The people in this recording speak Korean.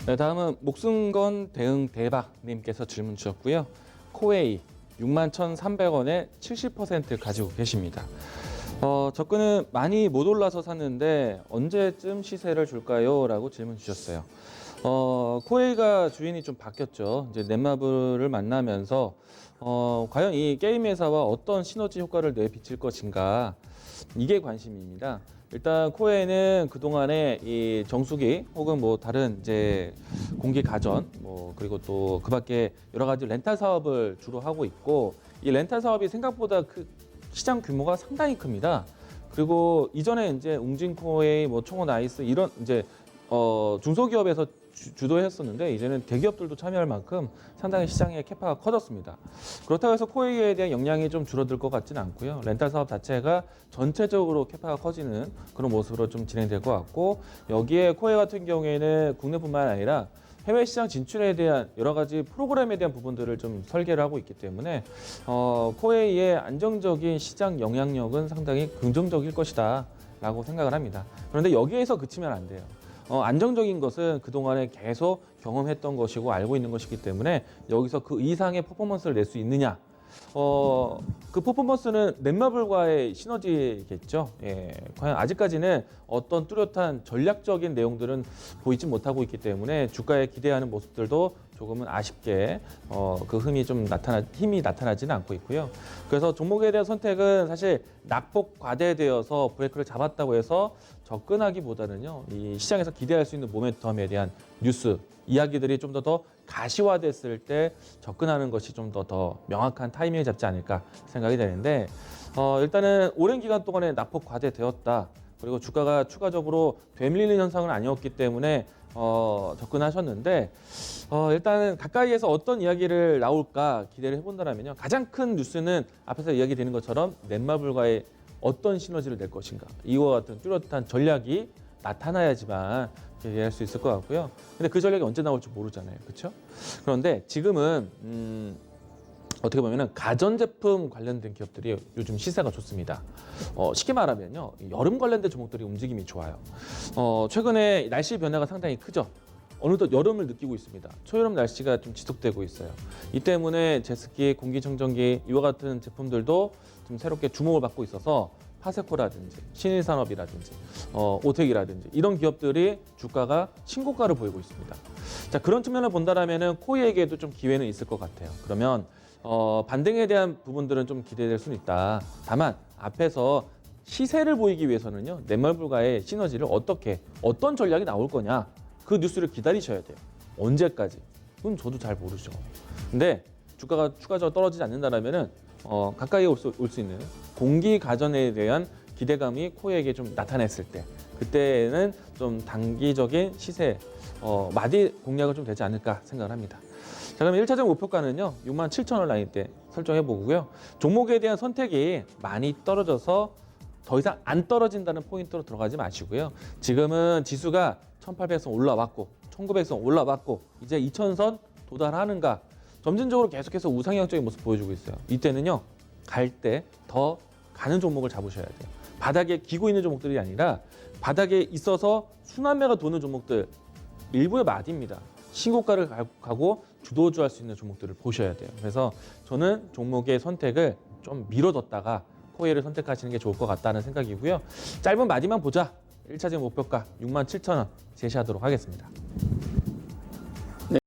네, 다음은 목숨건 대응 대박님께서 질문 주셨고요. 코웨이 61,300원에 70% 가지고 계십니다. 접근은 많이 못 올라서 샀는데 언제쯤 시세를 줄까요? 라고 질문 주셨어요. 코웨이가 주인이 좀 바뀌었죠. 이제 넷마블을 만나면서 과연 이 게임 회사와 어떤 시너지 효과를 내비칠 것인가, 이게 관심입니다. 일단 코웨이는 그동안에 이 정수기 혹은 뭐 다른 이제 공기 가전 뭐 그리고 또 그밖에 여러 가지 렌탈 사업을 주로 하고 있고, 이 렌탈 사업이 생각보다 그 시장 규모가 상당히 큽니다. 그리고 이전에 이제 웅진코웨이, 뭐 총원 아이스 이런 이제 중소기업에서 주도했었는데 이제는 대기업들도 참여할 만큼 상당히 시장의 캐파가 커졌습니다. 그렇다고 해서 코웨이에 대한 영향이 좀 줄어들 것 같지는 않고요. 렌탈 사업 자체가 전체적으로 캐파가 커지는 그런 모습으로 좀 진행될 것 같고, 여기에 코웨이 같은 경우에는 국내뿐만 아니라 해외 시장 진출에 대한 여러 가지 프로그램에 대한 부분들을 좀 설계를 하고 있기 때문에 코웨이의 안정적인 시장 영향력은 상당히 긍정적일 것이다 라고 생각을 합니다. 그런데 여기에서 그치면 안 돼요. 안정적인 것은 그동안에 계속 경험했던 것이고 알고 있는 것이기 때문에 여기서 그 이상의 퍼포먼스를 낼 수 있느냐, 그 퍼포먼스는 넷마블과의 시너지겠죠. 예, 과연 아직까지는 어떤 뚜렷한 전략적인 내용들은 보이지 못하고 있기 때문에 주가에 기대하는 모습들도 조금은 아쉽게 그 힘이 나타나지는 않고 있고요. 그래서 종목에 대한 선택은 사실 낙폭 과대되어서 브레이크를 잡았다고 해서 접근하기보다는요, 이 시장에서 기대할 수 있는 모멘텀에 대한 뉴스, 이야기들이 좀 더 가시화됐을 때 접근하는 것이 좀 더 명확한 타이밍을 잡지 않을까 생각이 되는데, 일단은 오랜 기간 동안에 낙폭 과대되었다. 그리고 주가가 추가적으로 되밀리는 현상은 아니었기 때문에 접근하셨는데, 일단은 가까이에서 어떤 이야기를 나올까 기대를 해본다면요, 가장 큰 뉴스는 앞에서 이야기되는 것처럼 넷마블과의 어떤 시너지를 낼 것인가, 이와 같은 뚜렷한 전략이 나타나야지만 얘기할 수 있을 것 같고요. 근데 그 전략이 언제 나올지 모르잖아요, 그렇죠? 그런데 지금은 어떻게 보면은 가전제품 관련된 기업들이 요즘 시세가 좋습니다. 쉽게 말하면요, 여름 관련된 종목들이 움직임이 좋아요. 최근에 날씨 변화가 상당히 크죠. 어느덧 여름을 느끼고 있습니다. 초여름 날씨가 좀 지속되고 있어요. 이 때문에 제습기, 공기청정기 이와 같은 제품들도 좀 새롭게 주목을 받고 있어서 파세코라든지 신일산업이라든지 오텍이라든지 이런 기업들이 주가가 신고가를 보이고 있습니다. 자, 그런 측면을 본다라면은 코이에게도 좀 기회는 있을 것 같아요. 그러면 반등에 대한 부분들은 좀 기대될 수는 있다. 다만 앞에서 시세를 보이기 위해서는요, 넷마블과의 시너지를 어떤 전략이 나올 거냐, 그 뉴스를 기다리셔야 돼요. 언제까지? 그건 저도 잘 모르죠. 근데 주가가 추가적으로 떨어지지 않는다면은 가까이 올 수 있는 공기 가전에 대한 기대감이 코에게 좀 나타났을 때, 그때는 좀 단기적인 시세 마디 공략을 좀 되지 않을까 생각을 합니다. 자, 그럼 1차적 목표가는요, 67,000원 라인대 설정해 보고요. 종목에 대한 선택이 많이 떨어져서 더 이상 안 떨어진다는 포인트로 들어가지 마시고요. 지금은 지수가 1800선 올라왔고 1900선 올라왔고 이제 2000선 도달하는가, 점진적으로 계속해서 우상향적인 모습 보여주고 있어요. 이때는요, 갈 때 더 가는 종목을 잡으셔야 돼요. 바닥에 기고 있는 종목들이 아니라 바닥에 있어서 순환매가 도는 종목들, 일부의 마디입니다. 신고가를 가고 주도주할 수 있는 종목들을 보셔야 돼요. 그래서 저는 종목의 선택을 좀 미뤄뒀다가 코웨이를 선택하시는 게 좋을 것 같다는 생각이고요. 짧은 마디만 보자. 1차적 목표가 67,000원 제시하도록 하겠습니다.